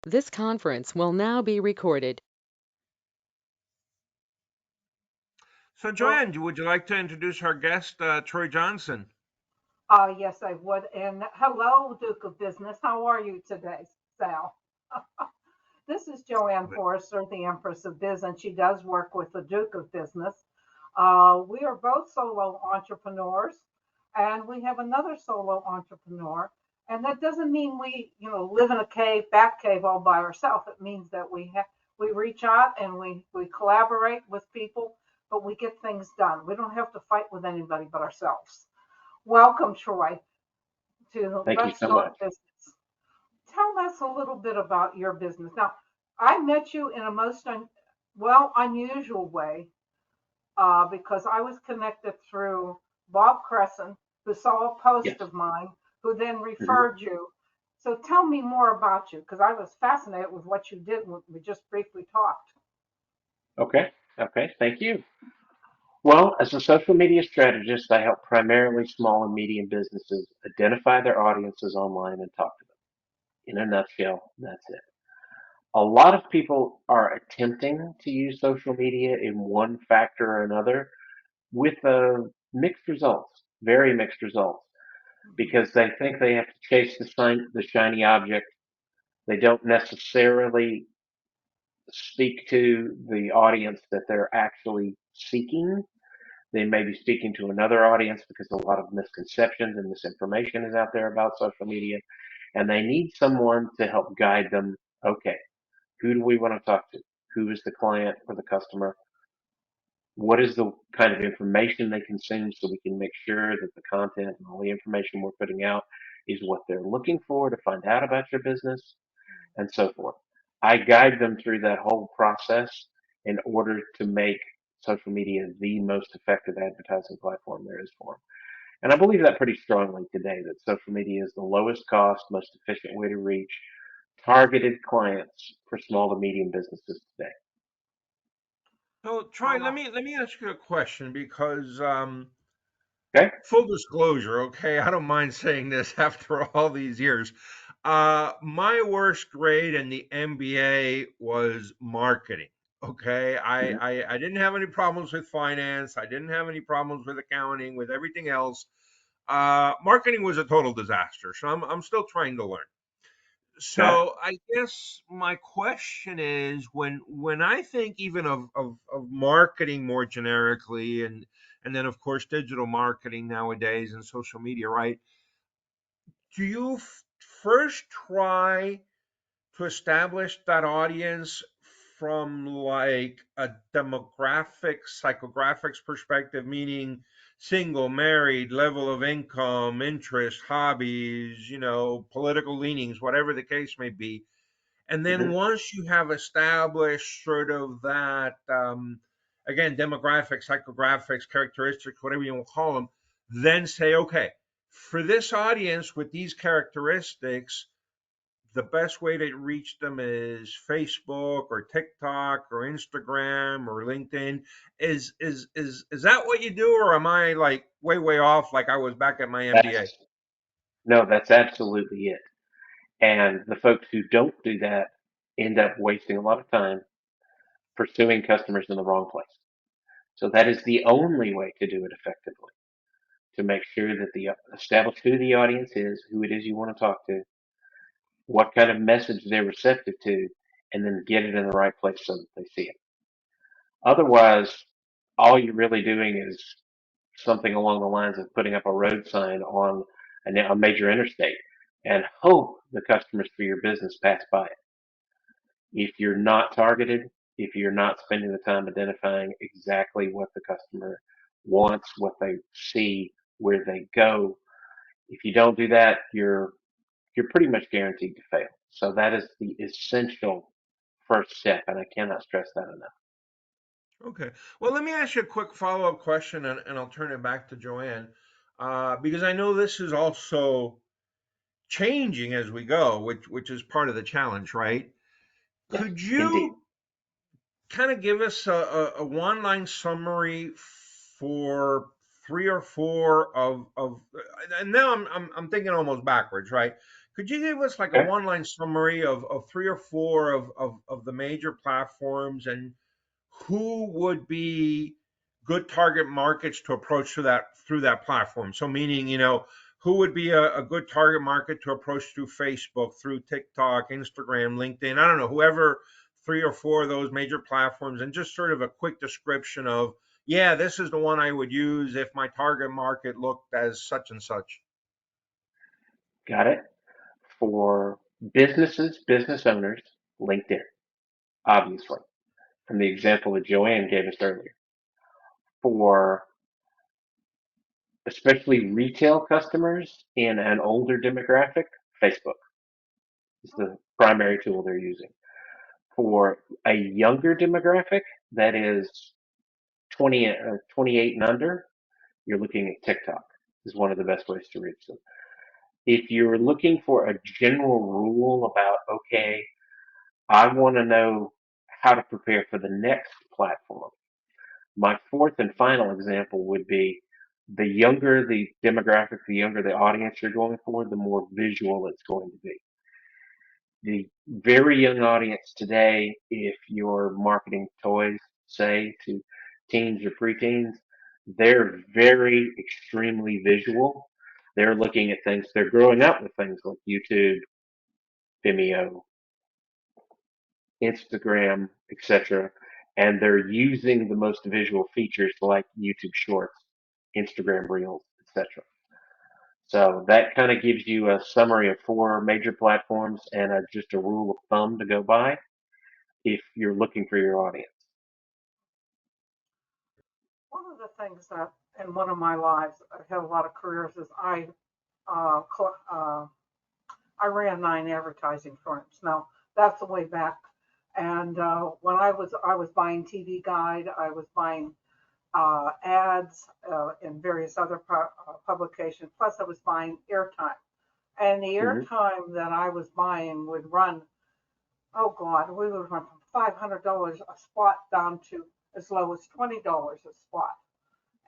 This conference will now be recorded. So, Well, JoAnn, would you like to introduce our guest, Troy Johnson? yes, I would. And hello, Duke of Business. How are you today, Sal? This is JoAnn Forrester, the Empress of Biz, and she does work with the Duke of Business. We are both solo entrepreneurs, and we have another solo entrepreneur. And that doesn't mean we live in a cave, back cave, all by ourselves. It means that we reach out and we collaborate with people, but we get things done. We don't have to fight with anybody but ourselves. Welcome, Troy, to Thank you Let's so much. Talk Business. Tell us a little bit about your business. Now, I met you in a unusual way because I was connected through Bob Cresson, who saw a post Yes. of mine, who then hmm referred you. So tell me more about you because I was fascinated with what you did when we just briefly talked. Okay. Okay. Thank you. Well, as a social media strategist, I help primarily small and medium businesses identify their audiences online and talk to them. In a nutshell, that's it. A lot of people are attempting to use social media in one factor or another with mixed results, very mixed results, Mhm. because they think they have to chase the shiny object. They don't necessarily speak to the audience that they're actually seeking. They may be speaking to another audience because a lot of misconceptions and misinformation is out there about social media, and they need someone to help guide them. Okay, who do we want to talk to? Who is the client or the customer? What is the kind of information they consume so we can make sure that the content and all the information we're putting out is what they're looking for to find out about your business and so forth. I guide them through that whole process in order to make social media the most effective advertising platform there is for them. And I believe that pretty strongly today that social media is the lowest cost, most efficient way to reach targeted clients for small to medium businesses today. So, Troy, let Uh, me let me ask you a question because Okay? full disclosure, okay, I don't mind saying this after all these years. My worst grade in the MBA was marketing. Okay, hmm I didn't have any problems with finance. I didn't have any problems with accounting, with everything else. Marketing was a total disaster. So I'm still trying to learn. Okay? So I guess my question is when I think even of marketing more generically and then of course digital marketing nowadays and social media, right? Do you first try to establish that audience from like a demographic psychographics perspective, meaning single, married, level of income, interest, hobbies, political leanings, whatever the case may be, and then hmm once you have established sort of that, again, demographics, psychographics, characteristics, whatever you want to call them, then say, okay, for this audience with these characteristics, the best way to reach them is Facebook or TikTok or Instagram or LinkedIn. Is that what you do, or am I like way off, like I was back at my MBA? That's no, that's absolutely it. And the folks who don't do that end up wasting a lot of time pursuing customers in the wrong place. So that is the only way to do it effectively, to make sure that the establish who the audience is, who it is you want to talk to, what kind of message they're receptive to, and then get it in the right place so that they see it. Otherwise, all you're really doing is something along the lines of putting up a road sign on a major interstate and hope the customers for your business pass by it. If you're not targeted, if you're not spending the time identifying exactly what the customer wants, what they see, where they go, if you don't do that, you're pretty much guaranteed to fail. So that is the essential first step, and I cannot stress that enough. Okay. Well, let me ask you a quick follow-up question, and I'll turn it back to JoAnn, because I know this is also changing as we go, which is part of the challenge, right? Yes, Could indeed. you kind of give us a one-line summary for three or four of and now I'm thinking almost backwards, right? Could you give us like a Okay. one-line summary of three or four of the major platforms and who would be good target markets to approach through that platform? So meaning, who would be a good target market to approach through Facebook, through TikTok, Instagram, LinkedIn? I don't know, whoever three or four of those major platforms, and just sort of a quick description of, yeah, this is the one I would use if my target market looked as such and such. Got it. For businesses, business owners, LinkedIn, obviously, from the example that JoAnn gave us earlier. For especially retail customers in an older demographic, Facebook is the primary tool they're using. For a younger demographic, that is 28 and under, you're looking at TikTok is one of the best ways to reach them. If you're looking for a general rule about, okay, I want to know how to prepare for the next platform, my fourth and final example would be the younger the demographic, the younger the audience you're going for, the more visual it's going to be. The very young audience today, if you're marketing toys, say, to teens or preteens, they're very extremely visual. They're looking at things, they're growing up with things like YouTube, Vimeo, Instagram, etc. And they're using the most visual features like YouTube Shorts, Instagram Reels, etc. So that kind of gives you a summary of four major platforms and just a rule of thumb to go by if you're looking for your audience. One of the things that in one of my lives, I've had a lot of careers, is uh, uh, I ran 9 advertising firms. Now that's the way back. And when I was buying TV Guide, I was buying ads in various other publications. Plus, I was buying airtime. And the Hmm. airtime that I was buying would run, oh God, we would run from $500 a spot down to as low as $20 a spot.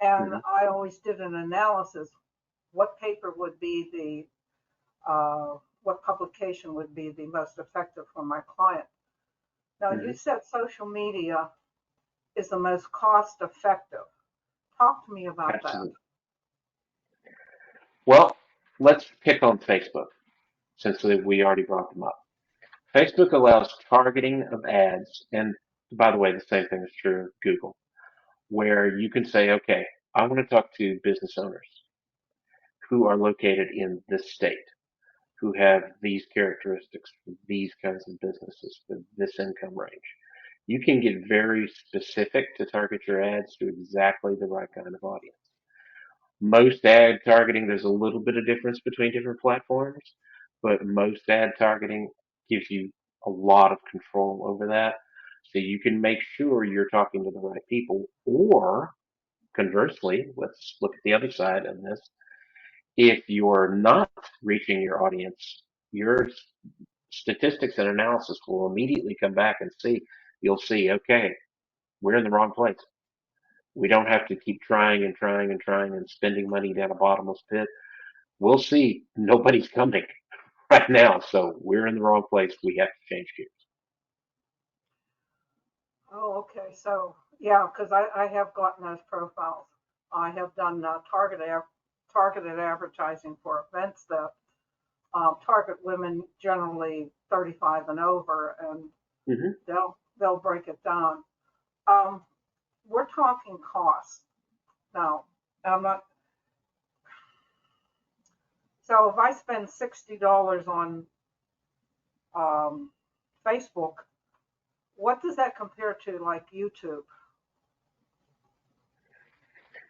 And Hmm. I always did an analysis: what paper would be what publication would be the most effective for my client. Now, you Hmm. said social media is the most cost effective. Talk to me about that. Absolutely. Well, let's pick on Facebook since we already brought them up. Facebook allows targeting of ads, and by the way, the same thing is true of Google, where you can say, okay, I want to talk to business owners who are located in this state, who have these characteristics for these kinds of businesses with this income range. You can get very specific to target your ads to exactly the right kind of audience. Most ad targeting, there's a little bit of difference between different platforms, but most ad targeting gives you a lot of control over that. So you can make sure you're talking to the right people. Or conversely, let's look at the other side of this. If you're not reaching your audience, your statistics and analysis will immediately come back and you'll see, okay, we're in the wrong place. We don't have to keep trying and trying and trying and spending money down a bottomless pit. We'll see nobody's coming right now, so we're in the wrong place. We have to change gears. Oh, okay. So, yeah, because I have gotten those profiles. I have done targeted advertising for events that target women generally 35 and over, and Hmm. they'll break it down. Um, we're talking costs now. I'm not. So if I spend $60 on um, Facebook, what does that compare to like YouTube?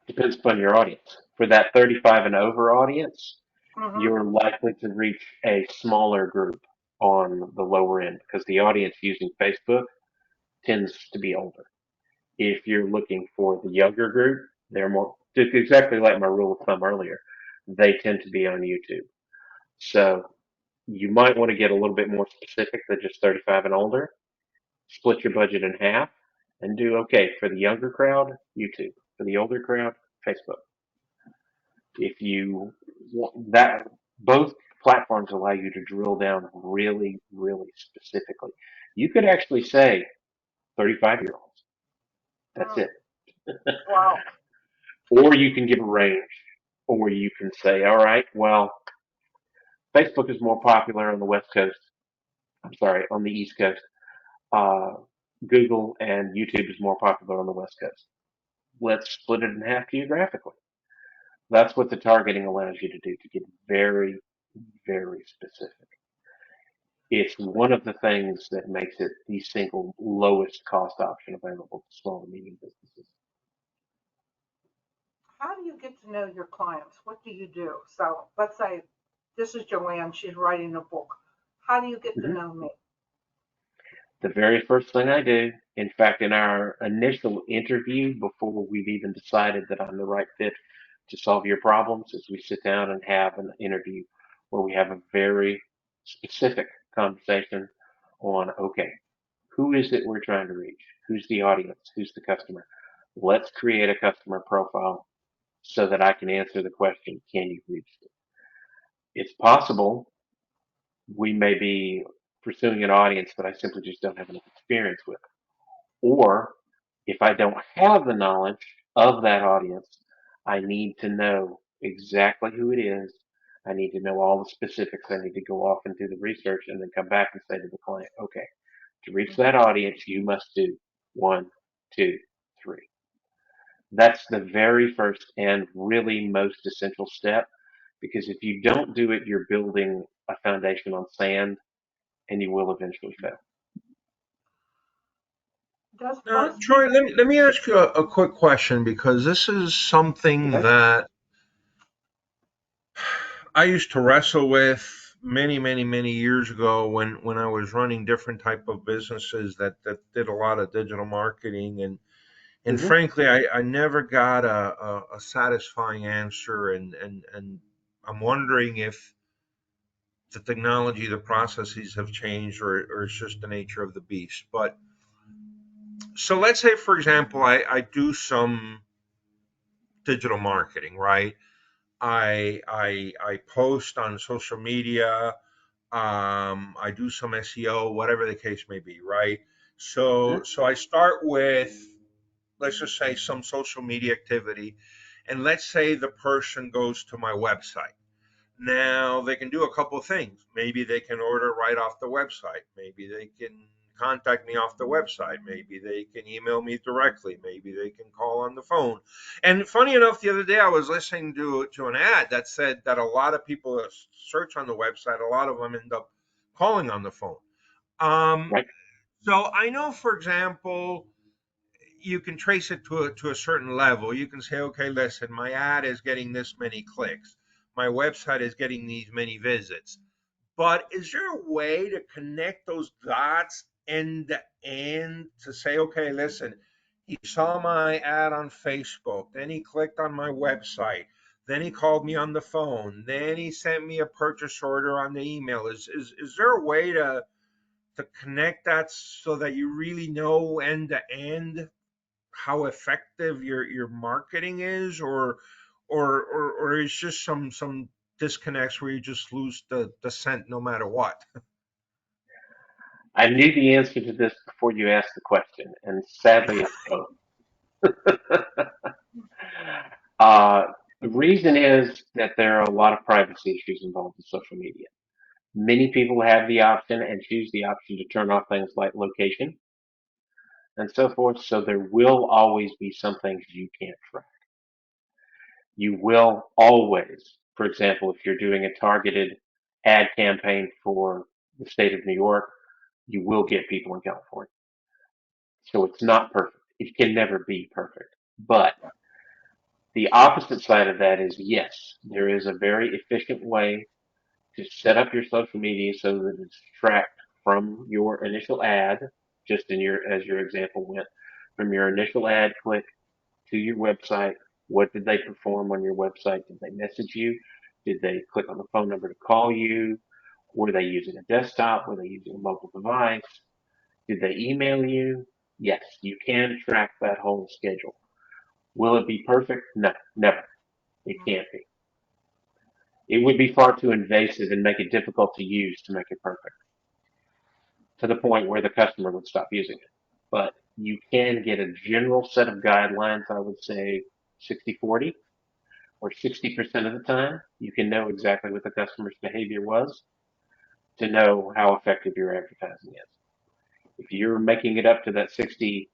Depends upon your audience. For that 35 and over audience, Hmm. you're likely to reach a smaller group on the lower end because the audience using Facebook tends to be older. If you're looking for the younger group, they're more exactly like my rule of thumb earlier. They tend to be on YouTube. So you might want to get a little bit more specific than just 35 and older. Split your budget in half and do okay for the younger crowd, YouTube. For the older crowd, Facebook. If you want that, both platforms allow you to drill down really, really specifically. You could actually say 35-year-olds. That's Mm, it. wow. Or you can give a range, or you can say, all right, well, Facebook is more popular on the West Coast. I'm sorry, on the East Coast. Uh, Google and YouTube is more popular on the West Coast. Let's split it in half geographically. That's what the targeting allows you to do, to get very, very specific. It's one of the things that makes it the single lowest cost option available to small and medium businesses. How do you get to know your clients? What do you do? So let's say this is JoAnn. She's writing a book. How do you get to Mhm. know me? The very first thing I do, in fact, in our initial interview, before we've even decided that I'm the right fit to solve your problems, is we sit down and have an interview where we have a very specific conversation on, okay, who is it we're trying to reach? Who's the audience? Who's the customer? Let's create a customer profile so that I can answer the question, can you reach them? It's possible we may be pursuing an audience that I simply just don't have enough experience with. Or if I don't have the knowledge of that audience, I need to know exactly who it is. I need to know all the specifics. I need to go off and do the research and then come back and say to the client, okay, to reach that audience, you must do one, two, three. That's the very first and really most essential step, because if you don't do it, you're building a foundation on sand and you will eventually fail. Does Now, Forrester? Troy, let me ask you a quick question because this is something Okay. that I used to wrestle with many years ago when I was running different type of businesses that did a lot of digital marketing and hmm frankly I never got a satisfying answer and I'm wondering if the technology, the processes have changed or it's just the nature of the beast. But so let's say for example I do some digital marketing, right? I post on social media. I do some SEO, whatever the case may be, right? hmm So I start with, let's just say, some social media activity, and let's say the person goes to my website. Now they can do a couple of things. Maybe they can order right off the website. Maybe they can contact me off the website. Maybe they can email me directly. Maybe they can call on the phone. And funny enough, the other day I was listening to an ad that said that a lot of people that search on the website, a lot of them end up calling on the phone. Um, Right. so I know, for example, you can trace it to a certain level. You can say, okay, listen, my ad is getting this many clicks. My website is getting these many visits. But is there a way to connect those dots end to end to say, okay, listen, he saw my ad on Facebook, then he clicked on my website, then he called me on the phone, then he sent me a purchase order on the email. Is there a way to connect that so that you really know end to end how effective your marketing is, or it's just some disconnects where you just lose the scent no matter what? I knew the answer to this before you asked the question, and sadly, it's both. The reason is that there are a lot of privacy issues involved in social media. Many people have the option and choose the option to turn off things like location and so forth, so there will always be some things you can't track. You will always, for example, if you're doing a targeted ad campaign for the state of New York, you will get people in California. So it's not perfect. It can never be perfect. But the opposite side of that is yes, there is a very efficient way to set up your social media so that it's tracked from your initial ad, just in your as your example went, from your initial ad click to your website. What did they perform on your website? Did they message you? Did they click on the phone number to call you? Were they using a desktop? Were they using a mobile device? Did they email you? Yes, you can track that whole schedule. Will it be perfect? No, never. It can't be. It would be far too invasive and make it difficult to use to make it perfect to the point where the customer would stop using it. But you can get a general set of guidelines, I would say 60-40, or 60% of the time, you can know exactly what the customer's behavior was to know how effective your advertising is. If you're making it up to that 60%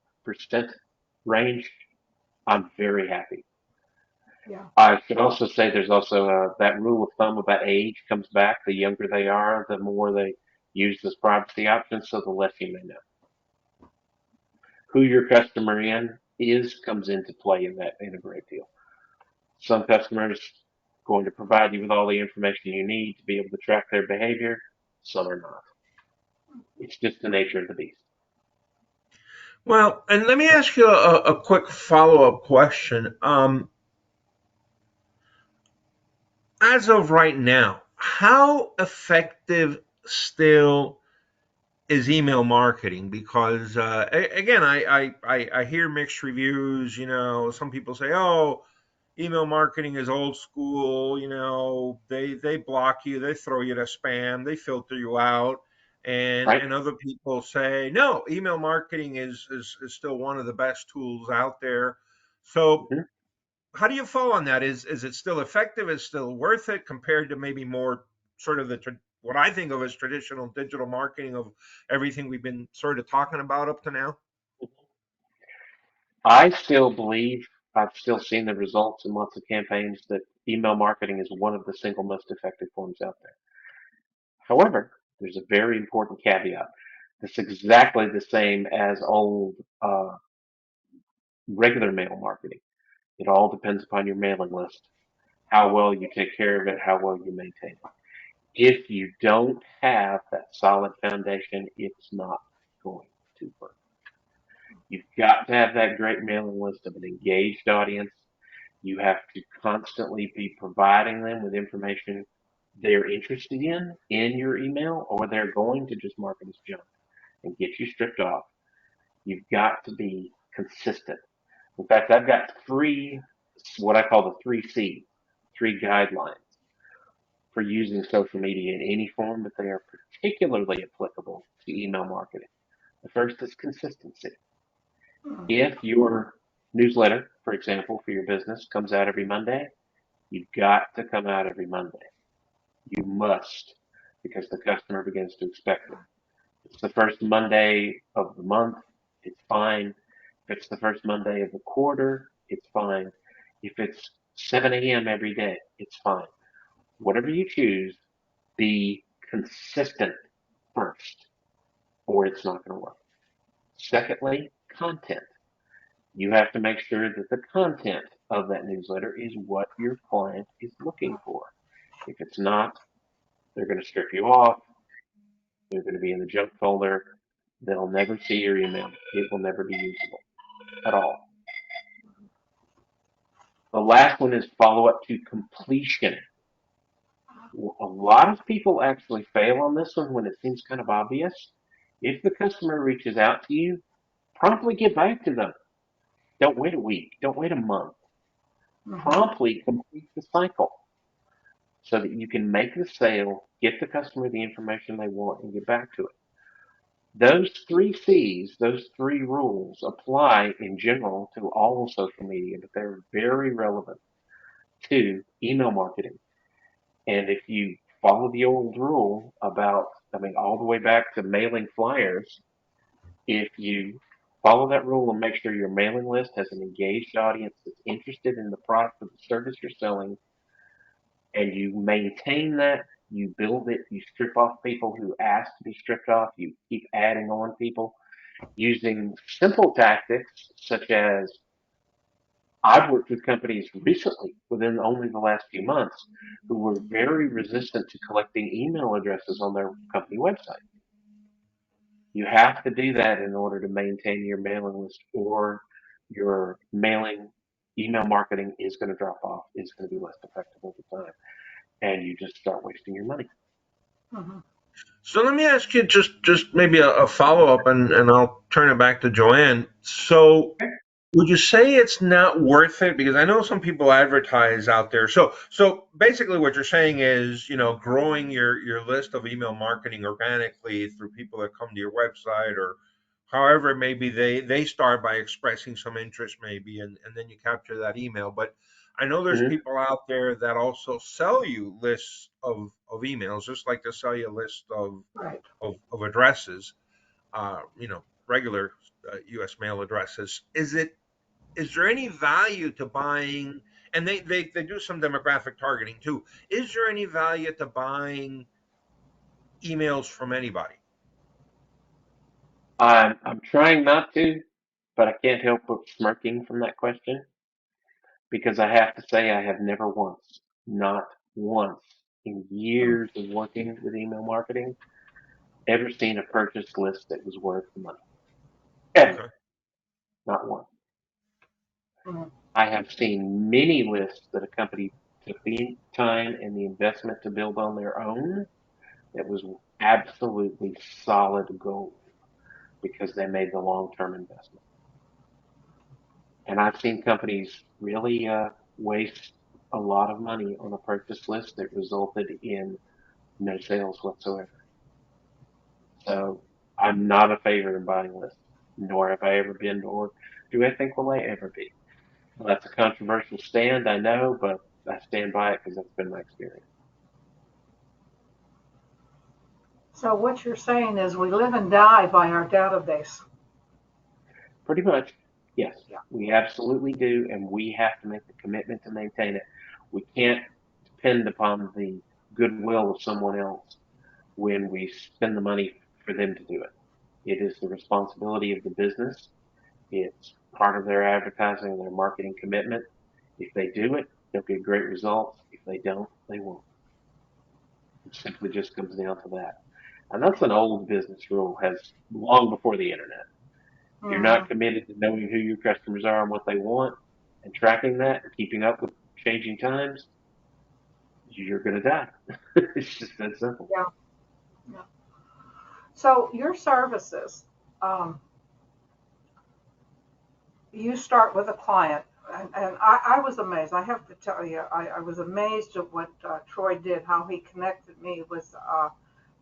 range, I'm very happy. Yeah. I should also say there's also that rule of thumb about age comes back. The younger they are, the more they use this privacy option, so the less you may know. Who your customer in is comes into play in that in a great deal. Some customers going to provide you with all the information you need to be able to track their behavior. Some are not. It's just the nature of the beast. Well, and let me ask you a quick follow-up question. As of right now, how effective still is email marketing? Because again, I hear mixed reviews. Some people say, "Oh, email marketing is old school. They block you, they throw you to spam, they filter you out." And Right? and other people say, "No, email marketing is still one of the best tools out there." So Mm-hmm. how do you fall on that? Is it still effective? Is it still worth it compared to maybe more sort of what I think of as traditional digital marketing of everything we've been sort of talking about up to now? I still believe I've still seen the results in lots of campaigns that email marketing is one of the single most effective forms out there. However, there's a very important caveat. It's exactly the same as old regular mail marketing. It all depends upon your mailing list, how well you take care of it, how well you maintain it. If you don't have that solid foundation, it's not going to work. You've got to have that great mailing list of an engaged audience. You have to constantly be providing them with information they're interested in your email, or they're going to just mark it as junk and get you stripped off. You've got to be consistent. In fact, I've got what I call the three C, three guidelines for using social media in any form, but they are particularly applicable to email marketing. The first is consistency. Mm. If your newsletter, for example, for your business comes out every Monday, you've got to come out every Monday. You must, because the customer begins to expect it. If it's the first Monday of the month, it's fine. If it's the first Monday of the quarter, it's fine. If it's 7 a.m. every day, it's fine. Whatever you choose, be consistent first, or it's not going to work. Secondly, content. You have to make sure that the content of that newsletter is what your client is looking for. If it's not, they're going to strip you off. They're going to be in the junk folder. They'll never see your email. It will never be usable at all. The last one is follow up to completion. A lot of people actually fail on this one when it seems kind of obvious. If the customer reaches out to you, promptly get back to them. Don't wait a week. Don't wait a month. Mhm. Promptly complete the cycle so that you can make the sale, get the customer the information they want, and get back to it. Those three C's, those three rules apply in general to all of social media, but they're very relevant to email marketing. And if you follow the old rule about, I mean, all the way back to mailing flyers, if you follow that rule and make sure your mailing list has an engaged audience that's interested in the product or the service you're selling, and you maintain that, you build it, you strip off people who ask to be stripped off, you keep adding on people using simple tactics such as I've worked with companies recently, within only the last few months, who were very resistant to collecting email addresses on their company website. You have to do that in order to maintain your mailing list, or your mailing email marketing is going to drop off, is going to be less effective over time, and you just start wasting your money. Mhm. So let me ask you just maybe a follow up, and I'll turn it back to JoAnn. So Would you say it's not worth it? Because I know some people advertise out there. So basically, what you're saying is, growing your list of email marketing organically through people that come to your website, or however maybe they start by expressing some interest, maybe, and then you capture that email. But I know there's Mhm. people out there that also sell you lists of emails, just like they sell you a list Right. of addresses, regular U.S. mail addresses. Is there any value to buying, and they do some demographic targeting too, is there any value to buying emails from anybody? I'm trying not to, but I can't help but smirking from that question because I have to say I have never once, not once, in Mm, years of working with email marketing, ever seen a purchase list that was worth the money. mm, Ever. Okay. Not one. mm. I have seen many lists that a company took the time and the investment to build on their own that was absolutely solid gold because they made the long term investment. And I've seen companies really waste a lot of money on a purchase list that resulted in no sales whatsoever. So I'm not a favor in buying lists, nor have I ever been, nor do I think will I ever be. Well, that's a controversial stand, I know, but I stand by it because that's been my experience. So what you're saying is we live and die by our database. Pretty much, yes, Yeah. we absolutely do, and we have to make the commitment to maintain it. We can't depend upon the goodwill of someone else when we spend the money for them to do it. It is the responsibility of the business. It's part of their advertising and their marketing commitment. If they do it, they'll get great results. If they don't, they won't. It simply just comes down to that. And that's an old business rule, has long before the internet. If you're not Hmm. committed to knowing who your customers are and what they want and tracking that and keeping up with changing times, you're going to die. It's just that simple. Yeah. Yeah. So your services, um, you start with a client, and I was amazed. I have to tell you, I was amazed at what Troy did, how he connected me with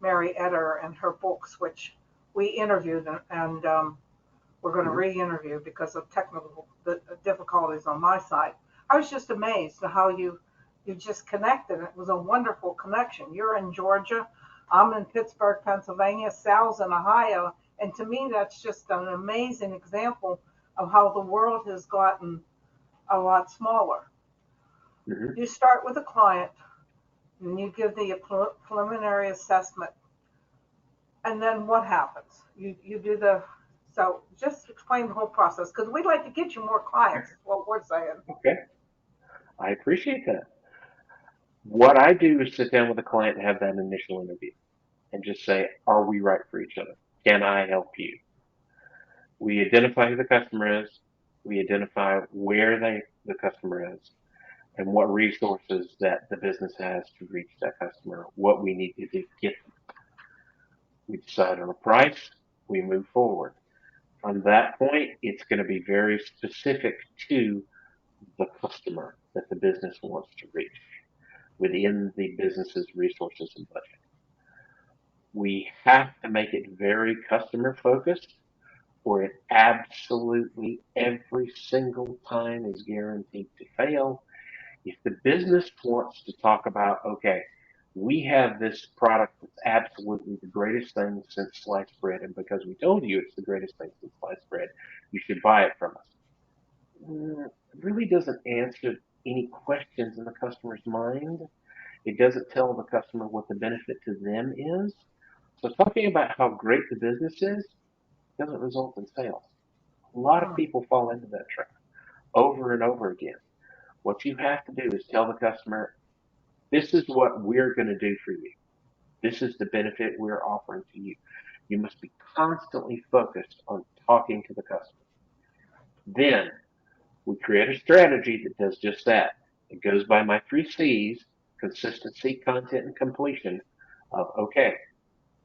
Mary Eder and her books, which we interviewed, and we're going to Hmm. re-interview because of technical difficulties on my side. I was just amazed at how you just connected. It was a wonderful connection. You're in Georgia, I'm in Pittsburgh, Pennsylvania, Sal's in Ohio, and to me that's just an amazing example of how the world has gotten a lot smaller. Hmm. You start with a client, and you give the preliminary assessment, and then what happens? You do the so just explain the whole process because we'd like to get you more clients. Is what we're saying. Okay, I appreciate that. What I do is sit down with a client and have that initial interview and just say, are we right for each other? Can I help you? We identify who the customer is. We identify where the customer is and what resources that the business has to reach that customer, what we need to do to get them. We decide on a price. We move forward. From that point, it's going to be very specific to the customer that the business wants to reach within the business's resources and budget. We have to make it very customer focused or it absolutely every single time is guaranteed to fail. If the business wants to talk about, okay, we have this product that's absolutely the greatest thing since sliced bread, and because we told you it's the greatest thing since sliced bread, you should buy it from us. It really doesn't answer any questions in the customer's mind. It doesn't tell the customer what the benefit to them is. So talking about how great the business is doesn't result in sales. A lot of Hmm. people fall into that trap over and over again. What you have to do is tell the customer, this is what we're going to do for you. This is the benefit we're offering to you. You must be constantly focused on talking to the customer. Then we create a strategy that does just that. It goes by my three C's: consistency, content, and completion. Of okay,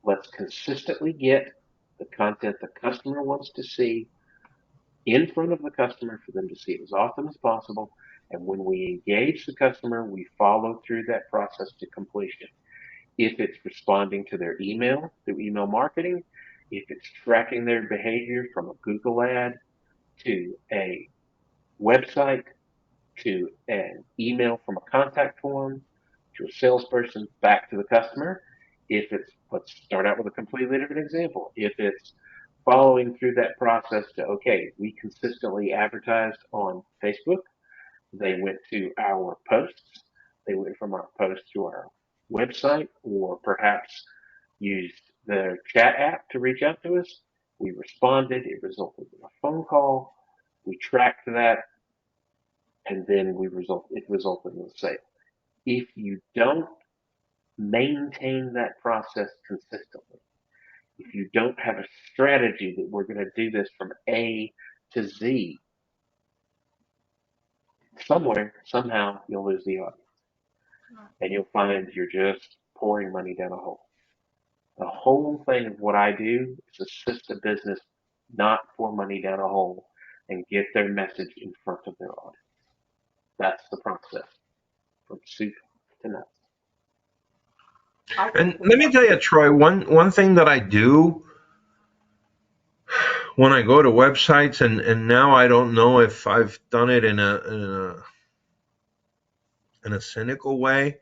let's consistently get the content the customer wants to see in front of the customer for them to see it as often as possible. And when we engage the customer, we follow through that process to completion. If it's responding to their email through email marketing, if it's tracking their behavior from a Google ad to a website to an email from a contact form to a salesperson back to the customer. If it's, let's start out with a completely different example. If it's following through that process to, okay, we consistently advertised on Facebook, they went to our posts, they went from our posts to our website, or perhaps used the chat app to reach out to us. We responded, it resulted in a phone call, we tracked that, and then it resulted in a sale. If you don't maintain that process consistently, if you don't have a strategy that we're going to do this from A to Z, somewhere, somehow, you'll lose the audience. And you'll find you're just pouring money down a hole. The whole thing of what I do is assist a business not pour money down a hole and get their message in front of their audience. That's the process from soup to nuts. And let me tell you, Troy, one thing that I do when I go to websites, and now I don't know if I've done it in a cynical way,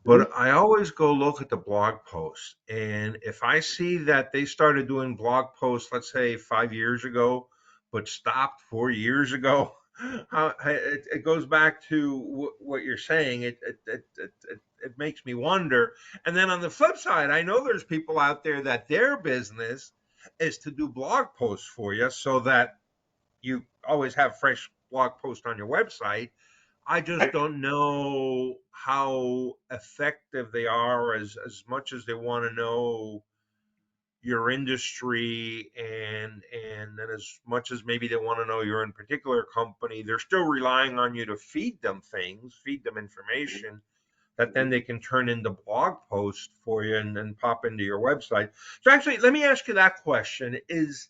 but I always go look at the blog posts. And if I see that they started doing blog posts, let's say 5 years ago, but stopped 4 years ago, it goes back to what you're saying. It makes me wonder. And then on the flip side, I know there's people out there that their business is to do blog posts for you so that you always have fresh blog posts on your website. I just don't know how effective they are as much as they want to know your industry and then as much as maybe they want to know your in particular company, they're still relying on you to feed them things, feed them information that then they can turn into blog posts for you and then pop into your website. So actually, let me ask you that question. Is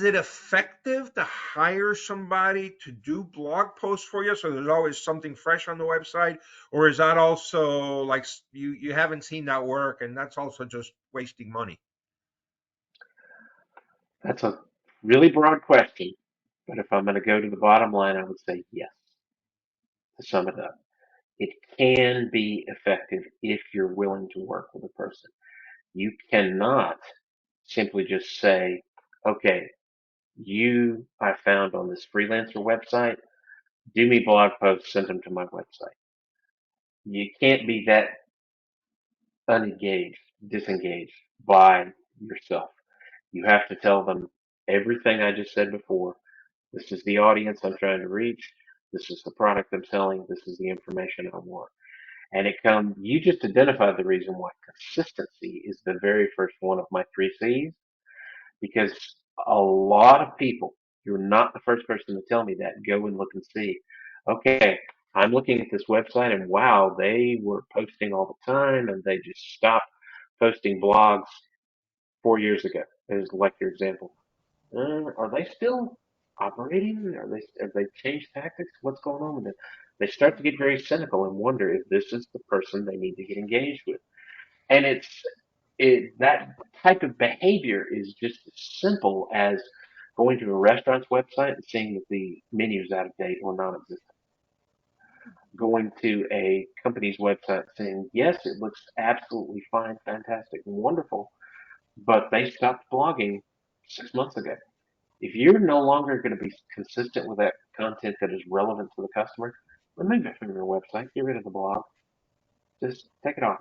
it effective to hire somebody to do blog posts for you so there's always something fresh on the website, or is that also like you haven't seen that work and that's also just wasting money? That's a really broad question, but if I'm going to go to the bottom line, I would say yes, to sum it up. It can be effective if you're willing to work with a person. You cannot simply just say, okay, I found on this freelancer website, do me blog posts, send them to my website. You can't be that unengaged, disengaged by yourself. You have to tell them everything I just said before. This is the audience I'm trying to reach. This is the product I'm selling. This is the information I want. And you just identified the reason why consistency is the very first one of my 3 C's, because a lot of people, you're not the first person to tell me that, go and look and see. Okay, I'm looking at this website and wow, they were posting all the time and they just stopped posting blogs 4 years ago. Is like your example. Are they still operating? Have they changed tactics? What's going on with them? They start to get very cynical and wonder if this is the person they need to get engaged with. And that type of behavior is just as simple as going to a restaurant's website and seeing that the menu is out of date or non-existent. Going to a company's website saying, yes, it looks absolutely fine, fantastic, and wonderful, but they stopped blogging 6 months ago. If you're no longer going to be consistent with that content that is relevant to the customer, remove it from your website, get rid of the blog, just take it off.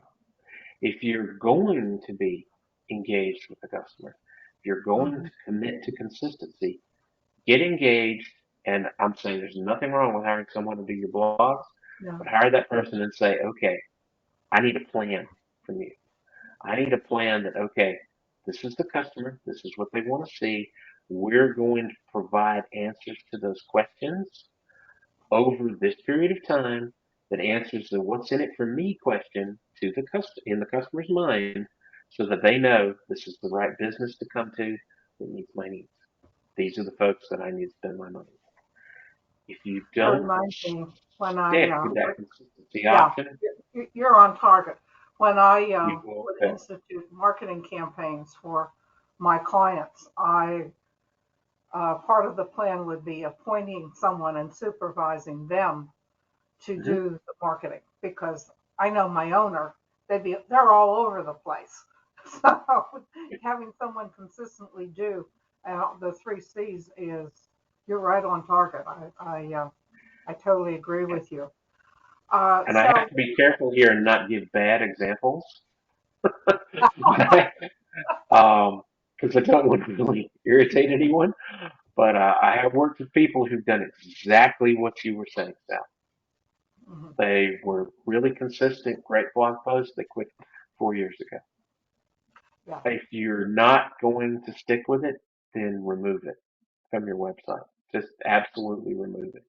If you're going to be engaged with the customer, if you're going to commit to consistency, get engaged. And I'm saying there's nothing wrong with hiring someone to do your blogs, but hire that person and say, okay, I need a plan from you. I need a plan that, okay, this is the customer. This is what they want to see. We're going to provide answers to those questions over this period of time that answers the what's in it for me question to in the customer's mind so that they know this is the right business to come to. that meets my needs. These are the folks that I need to spend my money. If you That don't reminds me when stick with that consistency yeah, option, you're on target. When I you will would fail. institute marketing campaigns for my clients, I part of the plan would be appointing someone and supervising them to Hmm. do the marketing because I know my owner, they're all over the place. So having someone consistently do the three C's is you're right on target. I totally agree with you. And I So have to be careful here and not give bad examples, because I don't want to really irritate anyone. But I have worked with people who've done exactly what you were saying, Sal. mhm, They were really consistent, great blog posts. They quit 4 years ago. yeah, If you're not going to stick with it, then remove it from your website. Just absolutely remove it.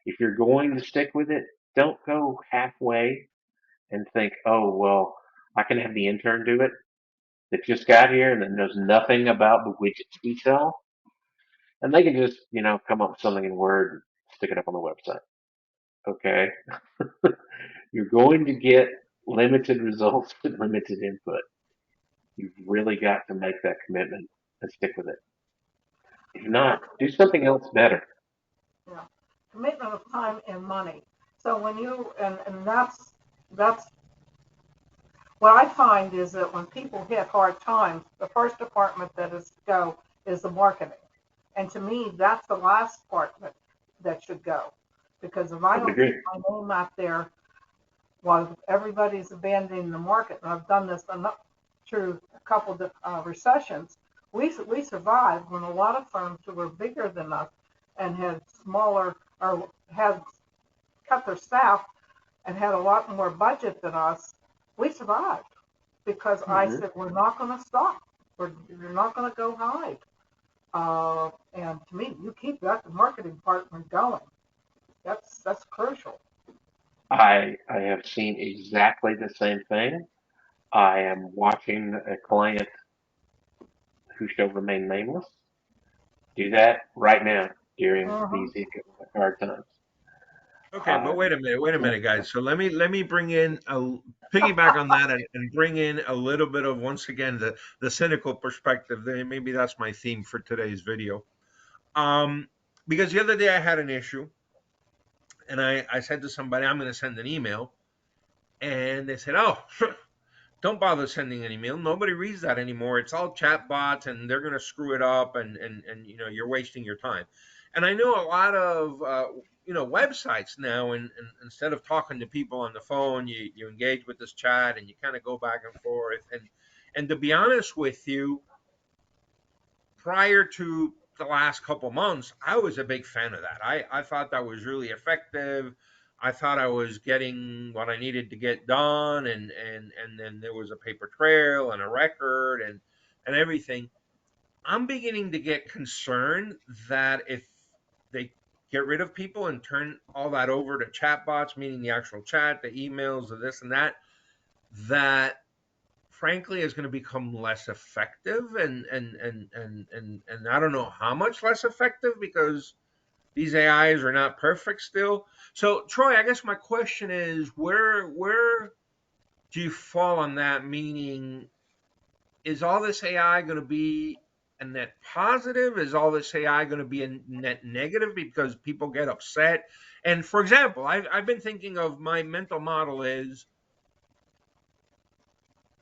If you're going to stick with it, don't go halfway and think, oh, well, I can have the intern do it that just got here and that knows nothing about the widgets we sell. And they can just, come up with something in Word and stick it up on the website. Okay. You're going to get limited results and limited input. You've really got to make that commitment and stick with it. If not, okay, do something else better. yeah. Commitment of time and money. So when you and that's what I find is that when people hit hard times, the first department that is to go is the marketing. And to me, that's the last part that should go. Because if I I would don't agree. keep my name out there while everybody's abandoning the market, and I've done this through a couple of recessions, we survived when a lot of firms who were bigger than us and had smaller or had cut their staff and had a lot more budget than us, we survived because I Hmm. said, we're not going to stop. You're not going to go hide. And to me, you keep that the marketing department going. That's crucial. I have seen exactly the same thing. I am watching a client who shall remain nameless do that right now during Hmm. these economic hard times. Okay, but Uh, wait a minute, guys. So let me bring in piggyback on that and bring in a little bit of once again the cynical perspective. Maybe that's my theme for today's video. Um, because the other day I had an issue, and I said to somebody I'm going to send an email, and they said, "Oh, don't bother sending an email. Nobody reads that anymore. It's all chat bots, and they're going to screw it up, and you're wasting your time." And I know a lot of websites now, and instead of talking to people on the phone, you engage with this chat, and you kind of go back and forth. And to be honest with you, prior to the last couple months, I was a big fan of that. I thought that was really effective. I thought I was getting what I needed to get done, and then there was a paper trail and a record and everything. I'm beginning to get concerned that if they get rid of people and turn all that over to chatbots, meaning the actual chat, the emails, the this and that frankly is going to become less effective and I don't know how much less effective because these AIs are not perfect still. So Troy, I guess my question is where do you fall on that? Meaning, is all this AI going to be a net positive? Is all this AI going to be a net negative because people get upset? And for example, I've been thinking of my mental model is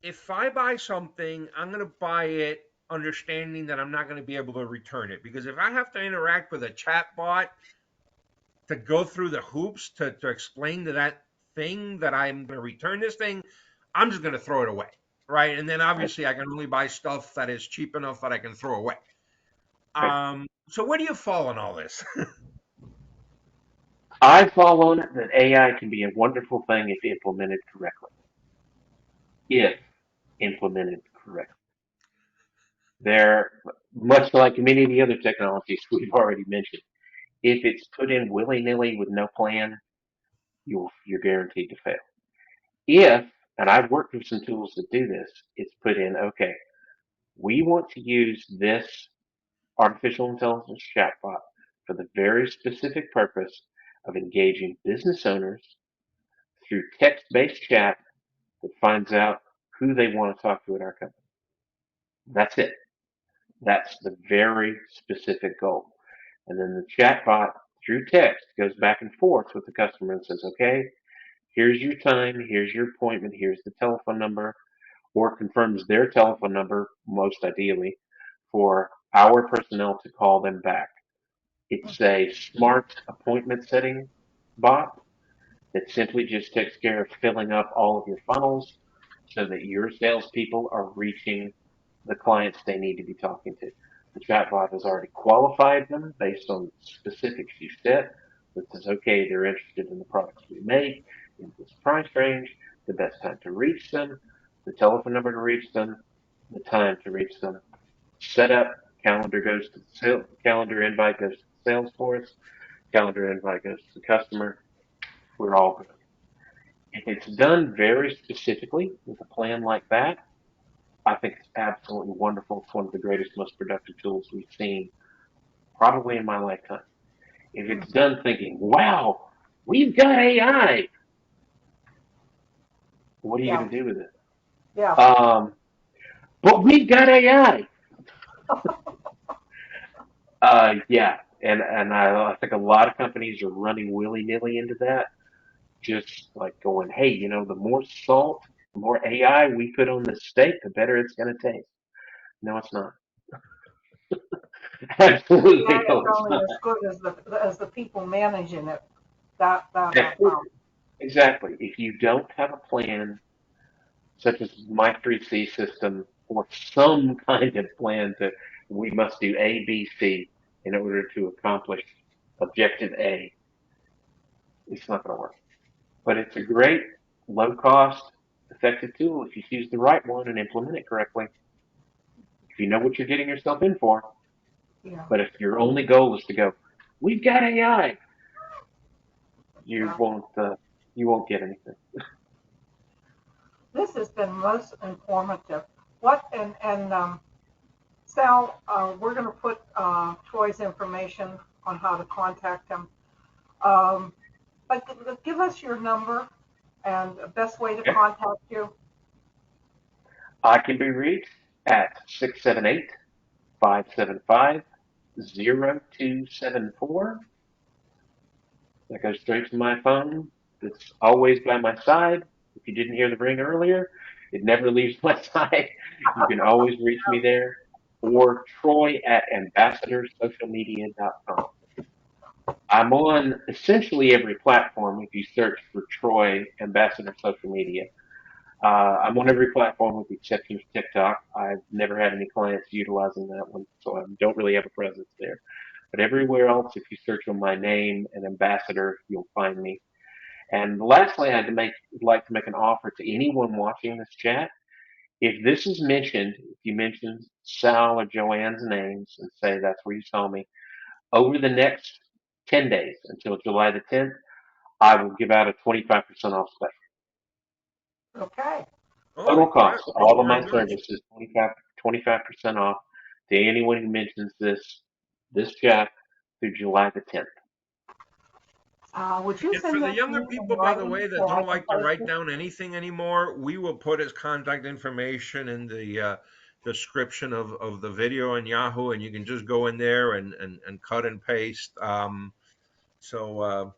if I buy something, I'm going to buy it understanding that I'm not going to be able to return it. Because if I have to interact with a chat bot to go through the hoops to explain to that thing that I'm going to return this thing, I'm just going to throw it away. Right. And then right, obviously I can only buy stuff that is cheap enough that I can throw away. right. So where do you fall on all this? I fall on it that AI can be a wonderful thing if implemented correctly. If implemented correctly. They're much like many of the other technologies we've already mentioned. If it's put in willy nilly with no plan, you're guaranteed to fail. If, and I've worked with some tools that do this, it's put in, okay, we want to use this artificial intelligence chatbot for the very specific purpose of engaging business owners through text-based chat that finds out who they want to talk to at our company. That's it. That's the very specific goal. And then the chatbot through text goes back and forth with the customer and says, okay, here's your time, here's your appointment, here's the telephone number, or confirms their telephone number, most ideally, for our personnel to call them back. It's a smart appointment setting bot that simply just takes care of filling up all of your funnels so that your salespeople are reaching the clients they need to be talking to. The chatbot has already qualified them based on specifics you set that says, okay, they're interested in the products we make, in this price range, the best time to reach them, the telephone number to reach them, the time to reach them. Set up, calendar invite goes to the Salesforce, calendar invite goes to the customer. We're all good. If it's done very specifically with a plan like that, I think it's absolutely wonderful. It's one of the greatest, most productive tools we've seen probably in my lifetime. If it's done thinking, wow, we've got AI, what are you Yeah. going to do with it? Yeah. But we've got AI. Yeah. And I think a lot of companies are running willy nilly into that, just like going, hey, the more salt, the more AI we put on this steak, the better it's going to taste. No, it's not. AI Absolutely, is no, it's only not. as good as the people managing it. That I That's it. found. Exactly. If you don't have a plan, such as my 3C system, or some kind of plan that we must do A, B, C in order to accomplish objective A, it's not going to work. But it's a great, low cost, effective tool if you choose the right one and implement it correctly. If you know what you're getting yourself in for. Yeah. But if your only goal is to go, we've got AI, you Yeah. won't uh, you won't get anything. This has been most informative. What and Sal, we're going to put Troy's information on how to contact him. Um, but give us your number and the best way to Okay. contact you. I can be reached at 678-575-0274. That goes straight to my phone. It's always by my side. If you didn't hear the ring earlier, it never leaves my side. You can always reach me there. Or Troy at ambassadorsocialmedia.com. I'm on essentially every platform if you search for Troy Ambassador Social Media. I'm on every platform with the exception of TikTok. I've never had any clients utilizing that one, so I don't really have a presence there. But everywhere else, if you search on my name and ambassador, you'll find me. And lastly, would like to make an offer to anyone watching this chat. If this is mentioned, if you mention Sal or JoAnn's names and say that's where you saw me, over the next 10 days until July the 10th, I will give out a 25% off special. Okay. Holy Total crap! cost, Thank all you of very my much. services, 25% off to anyone who mentions this chat through July the 10th. Would you And for send the that to younger me in people, by the writing way, that so I don't can like to post write it? down anything anymore, we will put his contact information in the description of the video on Yahoo, and you can just go in there and cut and paste. So,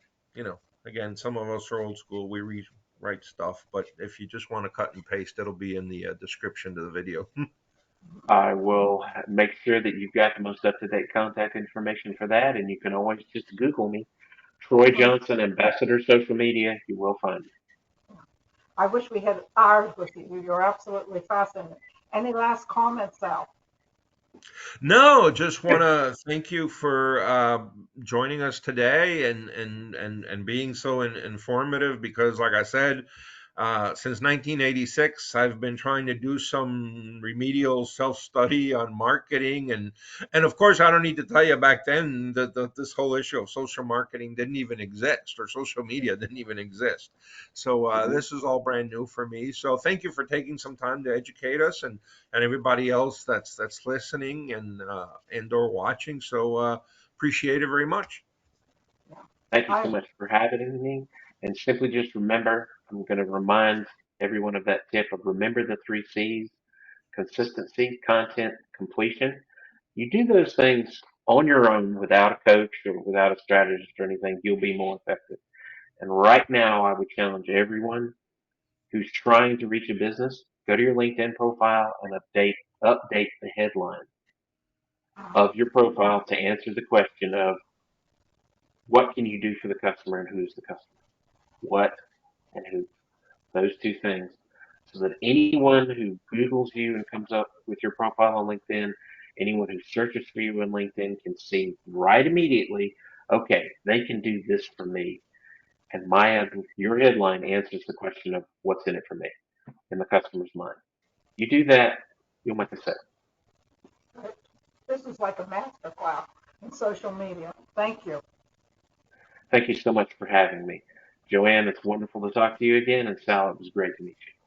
again, some of us are old school. We rewrite stuff, but if you just want to cut and paste, it'll be in the description to the video. I will make sure that you've got the most up-to-date contact information for that, and you can always just Google me, Troy Okay. Johnson, Ambassador Social Media. You will find me. I wish we had ours with you. You're absolutely fascinating. Any last comments, Sal? No, just want to thank you for joining us today and being so informative because, like I said, Since 1986, I've been trying to do some remedial self-study on marketing, and of course, I don't need to tell you back then that this whole issue of social marketing didn't even exist, or social media didn't even exist. So Mhm. this is all brand new for me. So thank you for taking some time to educate us, and everybody else that's listening and or watching. So appreciate it very much. Thank you so I much for having me. And simply just remember, I'm going to remind everyone of that tip of remember the three C's: consistency, content, completion. You do those things on your own without a coach or without a strategist or anything, you'll be more effective. And right now, I would challenge everyone who's trying to reach a business, go to your LinkedIn profile and update the headline of your profile to answer the question of what can you do for the customer and who's the customer? What and who? Those two things. So that anyone who Googles you and comes up with your profile on LinkedIn, anyone who searches for you on LinkedIn can see right immediately, okay, they can do this for me. And your headline answers the question of what's in it for me in the customer's mind. You do that, you'll make a sale. This is like a master class in social media. Thank you. Thank you so much for having me. JoAnn, it's wonderful to talk to you again. And Sal, it was great to meet you.